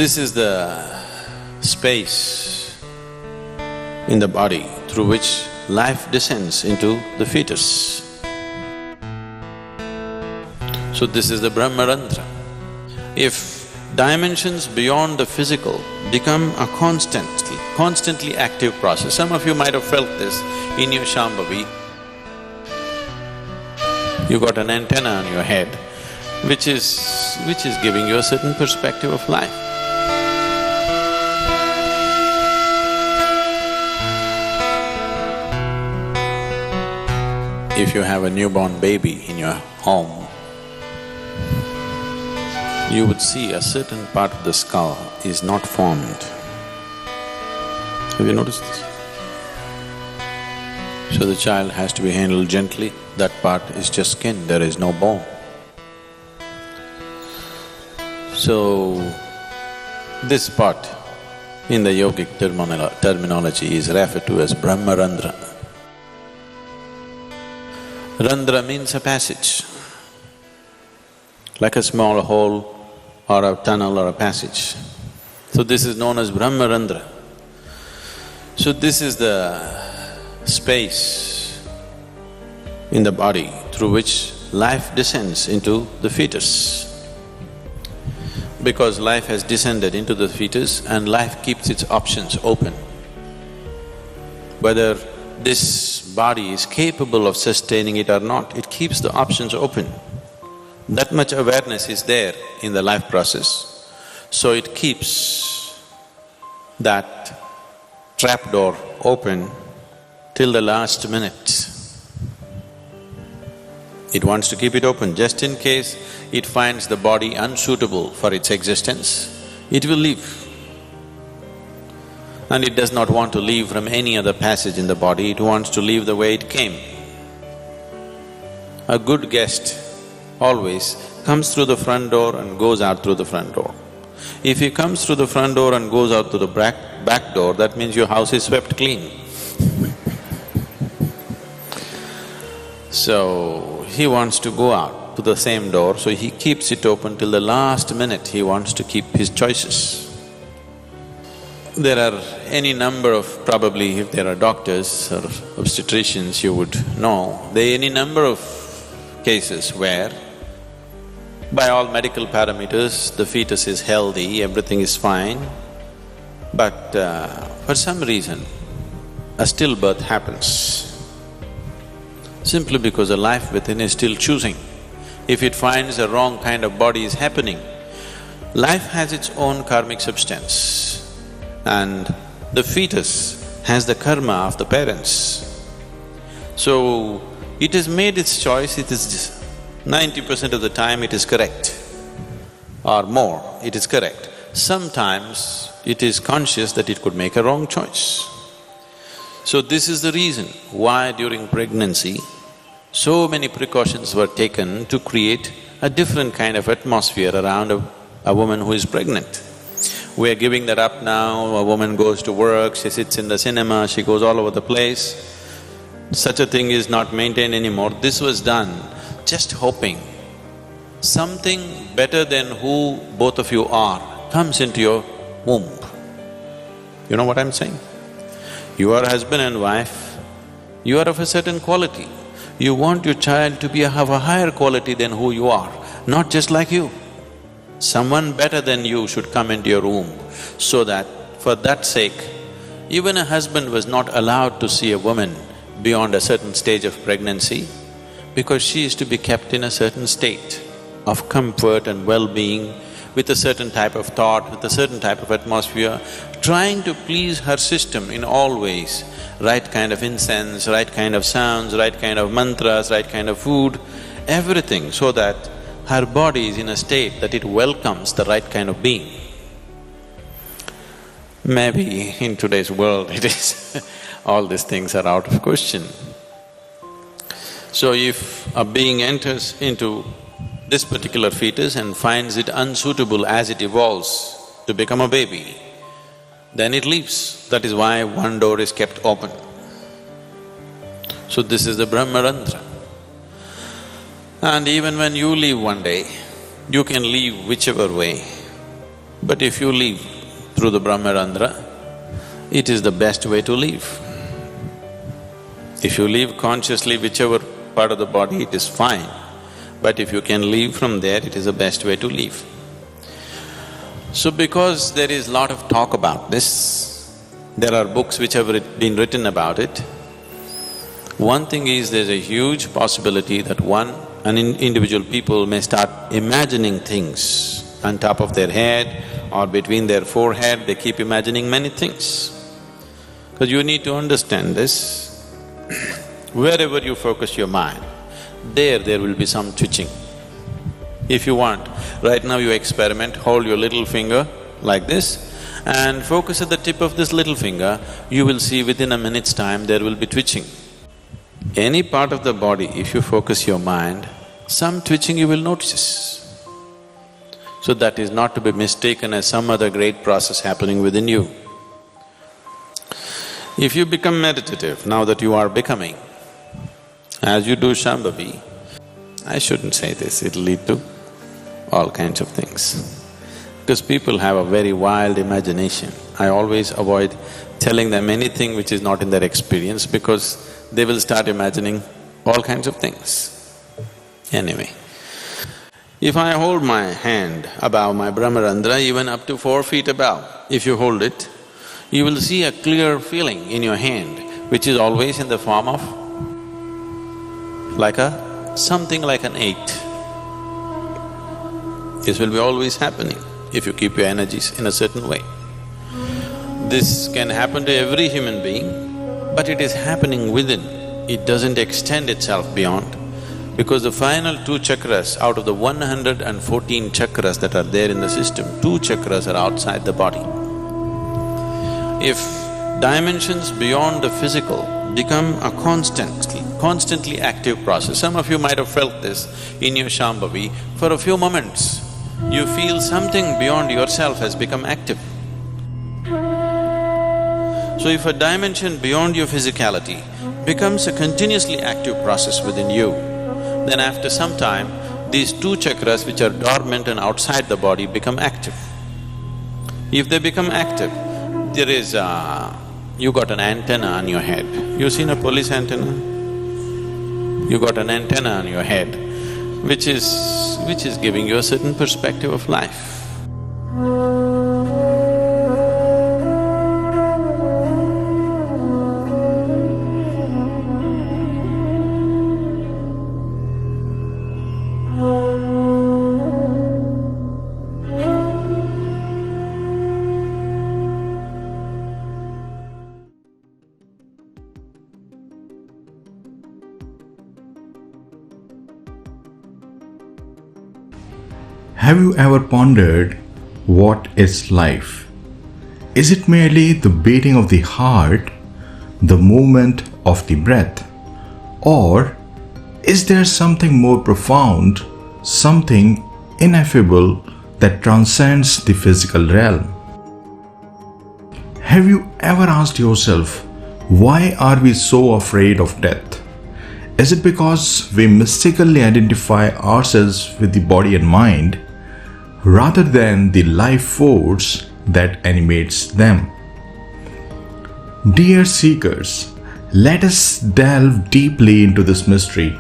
this is the space in the body through which life descends into the fetus. So this is the Brahma-Rundra. If dimensions beyond the physical become a constantly active process, some of you might have felt this in your Shambhavi. You got an antenna on your head, which is giving you a certain perspective of life. If you have a newborn baby in your home, you would see a certain part of the skull is not formed. Have you noticed this? So the child has to be handled gently, that part is just skin, there is no bone. So, this part in the yogic terminology is referred to as Brahma-Rundra. Rundra means a passage, like a small hole or a tunnel or a passage. So this is known as Brahma-Rundra. So this is the space in the body through which life descends into the fetus. Because life has descended into the fetus and life keeps its options open. Whether this body is capable of sustaining it or not, it keeps the options open. That much awareness is there in the life process, so it keeps that trapdoor open till the last minute. It wants to keep it open just in case it finds the body unsuitable for its existence, it will leave. And it does not want to leave from any other passage in the body, it wants to leave the way it came. A good guest always comes through the front door and goes out through the front door. If he comes through the front door and goes out through the back door, that means your house is swept clean. So, he wants to go out to the same door, so he keeps it open till the last minute, he wants to keep his choices. There are any number of… probably if there are doctors or obstetricians, you would know, there are any number of cases where by all medical parameters, the fetus is healthy, everything is fine, but for some reason, a stillbirth happens. Simply because the life within is still choosing. If it finds the wrong kind of body is happening, life has its own karmic substance and the fetus has the karma of the parents. So, it has made its choice, it is 90% of the time it is correct or more, it is correct. Sometimes it is conscious that it could make a wrong choice. So this is the reason why during pregnancy, so many precautions were taken to create a different kind of atmosphere around a woman who is pregnant. We are giving that up now, a woman goes to work, she sits in the cinema, she goes all over the place. Such a thing is not maintained anymore. This was done just hoping something better than who both of you are comes into your womb. You know what I'm saying? You are husband and wife, you are of a certain quality. You want your child to be of a higher quality than who you are, not just like you. Someone better than you should come into your womb, so that for that sake, even a husband was not allowed to see a woman beyond a certain stage of pregnancy, because she is to be kept in a certain state of comfort and well-being, with a certain type of thought, with a certain type of atmosphere, trying to please her system in all ways, right kind of incense, right kind of sounds, right kind of mantras, right kind of food, everything, so that her body is in a state that it welcomes the right kind of being. Maybe in today's world it is all these things are out of question. So if a being enters into this particular fetus and finds it unsuitable as it evolves to become a baby, then it leaves. That is why one door is kept open. So this is the Brahma-Rundra. And even when you leave one day, you can leave whichever way. But if you live through the Brahma-Rundra, it is the best way to live. If you live consciously whichever part of the body, it is fine. But if you can live from there, it is the best way to live. So because there is lot of talk about this, there are books which have been written about it. One thing is, there's a huge possibility that individual people may start imagining things on top of their head or between their forehead, they keep imagining many things. Because you need to understand this, wherever you focus your mind, there will be some twitching. If you want, right now you experiment, hold your little finger like this and focus at the tip of this little finger, you will see within a minute's time there will be twitching. Any part of the body, if you focus your mind, some twitching you will notice. So that is not to be mistaken as some other great process happening within you. If you become meditative, now that you are becoming, as you do Shambhavi, I shouldn't say this, it'll lead to all kinds of things. Because people have a very wild imagination. I always avoid telling them anything which is not in their experience because they will start imagining all kinds of things. Anyway, if I hold my hand above my Brahma-Rundra, even up to 4 feet above, if you hold it, you will see a clear feeling in your hand, which is always in the form of something like an 8. This will be always happening if you keep your energies in a certain way. This can happen to every human being, but it is happening within. It doesn't extend itself beyond, because the final 2 chakras out of the 114 chakras that are there in the system, 2 chakras are outside the body. If dimensions beyond the physical become a constantly active process, some of you might have felt this in your Shambhavi, for a few moments, you feel something beyond yourself has become active. So if a dimension beyond your physicality becomes a continuously active process within you, then after some time, these 2 chakras which are dormant and outside the body become active. If they become active, there is you got an antenna on your head. You seen a police antenna? You got an antenna on your head, which is giving you a certain perspective of life. Have you ever pondered what is life? Is it merely the beating of the heart, the movement of the breath? Or is there something more profound, something ineffable that transcends the physical realm? Have you ever asked yourself, why are we so afraid of death? Is it because we mistakenly identify ourselves with the body and mind rather than the life force that animates them? Dear seekers, let us delve deeply into this mystery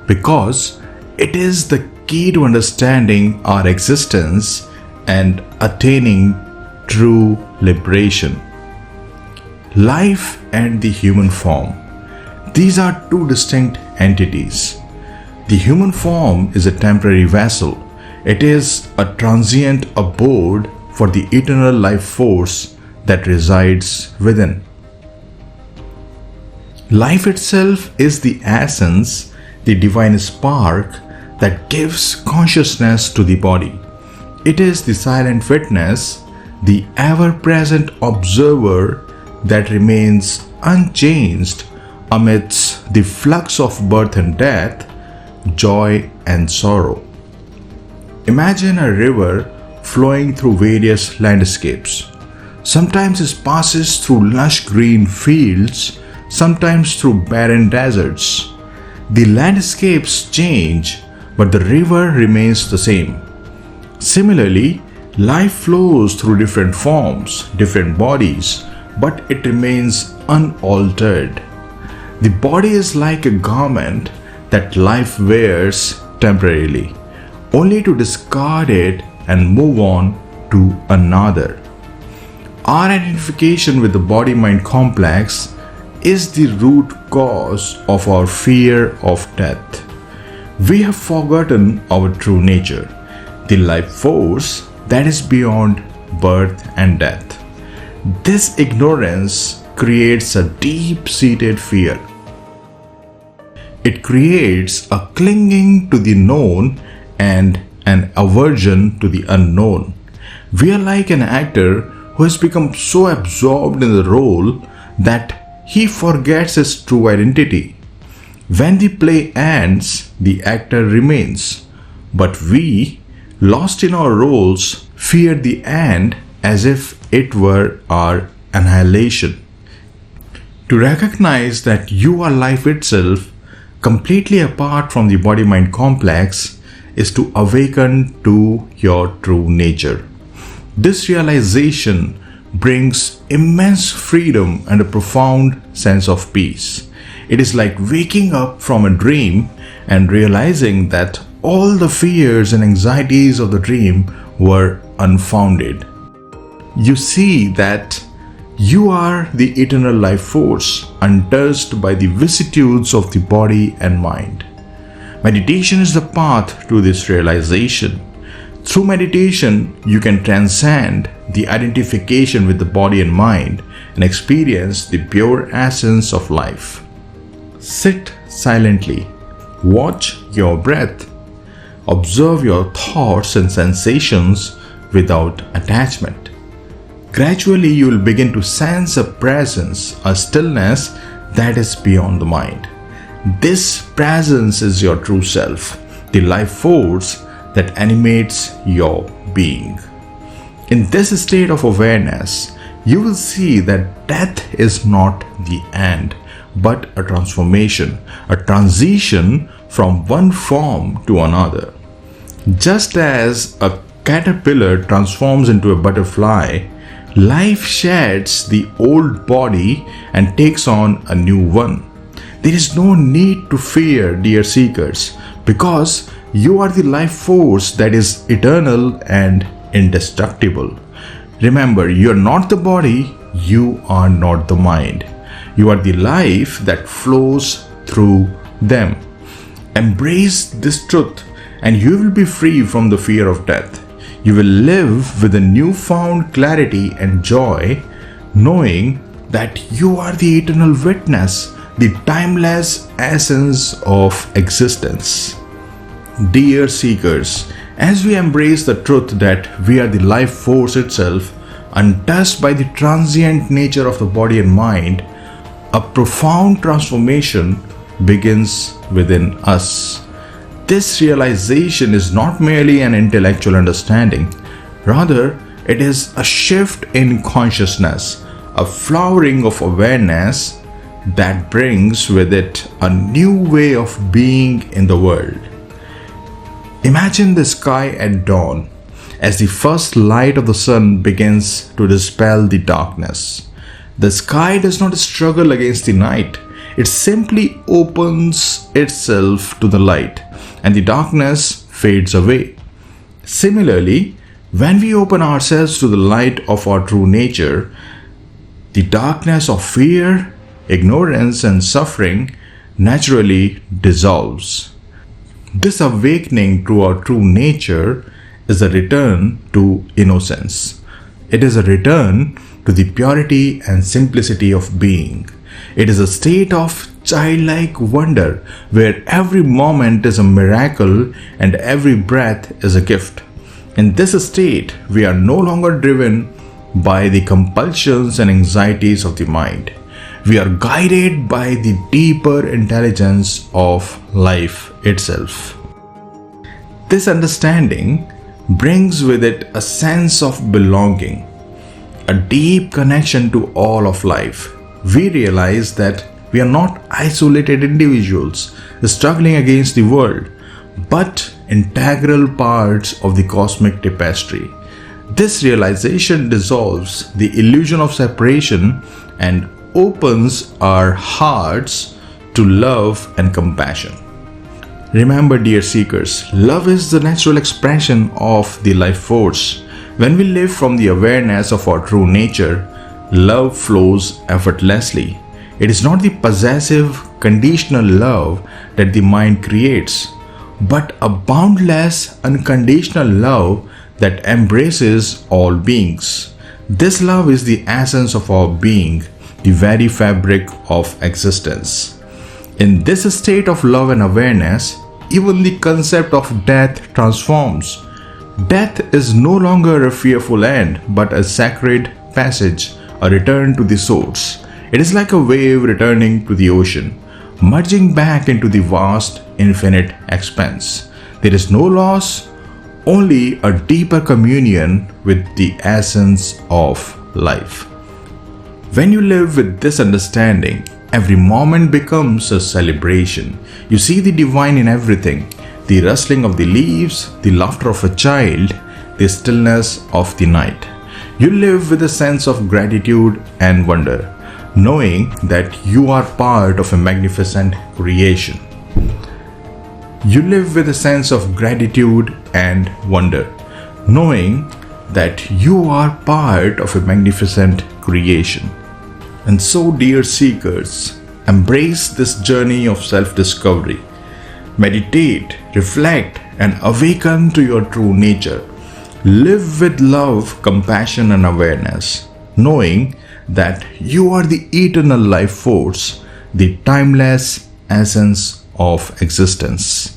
because it is the key to understanding our existence and attaining true liberation. Life and the human form. These are 2 distinct entities. The human form is a temporary vessel. It is a transient abode for the eternal life force that resides within. Life itself is the essence, the divine spark that gives consciousness to the body. It is the silent witness, the ever-present observer that remains unchanged amidst the flux of birth and death, joy and sorrow. Imagine a river flowing through various landscapes. Sometimes it passes through lush green fields, sometimes through barren deserts. The landscapes change, but the river remains the same. Similarly, Life flows through different forms, different bodies, but it remains unaltered. The body is like a garment that life wears temporarily, only to discard it and move on to another. Our identification with the body-mind complex is the root cause of our fear of death. We have forgotten our true nature, the life force that is beyond birth and death. This ignorance creates a deep-seated fear. It creates a clinging to the known and an aversion to the unknown. We are like an actor who has become so absorbed in the role that he forgets his true identity. When the play ends, the actor remains, but we, lost in our roles, fear the end as if it were our annihilation. To recognize that you are life itself, completely apart from the body-mind complex, is to awaken to your true nature. This realization brings immense freedom and a profound sense of peace. It is like waking up from a dream and realizing that all the fears and anxieties of the dream were unfounded. You see that you are the eternal life force, untouched by the vicissitudes of the body and mind. Meditation is the path to this realization. Through meditation, you can transcend the identification with the body and mind and experience the pure essence of life. Sit silently. Watch your breath. Observe your thoughts and sensations without attachment. Gradually, you will begin to sense a presence, a stillness that is beyond the mind. This presence is your true self, the life force that animates your being. In this state of awareness, you will see that death is not the end, but a transformation, a transition from one form to another. Just as a caterpillar transforms into a butterfly, life sheds the old body and takes on a new one. There is no need to fear, dear seekers, because you are the life force that is eternal and indestructible. Remember, you are not the body, you are not the mind. You are the life that flows through them. Embrace this truth and you will be free from the fear of death. You will live with a newfound clarity and joy, knowing that you are the eternal witness, the timeless essence of existence. Dear seekers, as we embrace the truth that we are the life force itself, untouched by the transient nature of the body and mind, a profound transformation begins within us. This realization is not merely an intellectual understanding, rather, it is a shift in consciousness, a flowering of awareness that brings with it a new way of being in the world. Imagine the sky at dawn, as the first light of the sun begins to dispel the darkness. The sky does not struggle against the night, it simply opens itself to the light, and the darkness fades away. Similarly, when we open ourselves to the light of our true nature, the darkness of fear, ignorance, and suffering naturally dissolves. This awakening to our true nature is a return to innocence. It is a return to the purity and simplicity of being. It is a state of childlike wonder where every moment is a miracle and every breath is a gift. In this state, we are no longer driven by the compulsions and anxieties of the mind. We are guided by the deeper intelligence of life itself. This understanding brings with it a sense of belonging, a deep connection to all of life. We realize that we are not isolated individuals struggling against the world, but integral parts of the cosmic tapestry. This realization dissolves the illusion of separation and opens our hearts to love and compassion. Remember, dear seekers, love is the natural expression of the life force. When we live from the awareness of our true nature, love flows effortlessly. It is not the possessive, conditional love that the mind creates, but a boundless, unconditional love that embraces all beings. This love is the essence of our being, the very fabric of existence. In this state of love and awareness, even the concept of death transforms. Death is no longer a fearful end, but a sacred passage, a return to the source. It is like a wave returning to the ocean, merging back into the vast, infinite expanse. There is no loss, only a deeper communion with the essence of life. When you live with this understanding, every moment becomes a celebration. You see the divine in everything: the rustling of the leaves, the laughter of a child, the stillness of the night. You live with a sense of gratitude and wonder, knowing that you are part of a magnificent creation. You live with a sense of gratitude and wonder, knowing that you are part of a magnificent creation. And so, dear seekers, embrace this journey of self-discovery. Meditate, reflect, and awaken to your true nature. Live with love, compassion, and awareness, knowing that you are the eternal life force, the timeless essence of existence.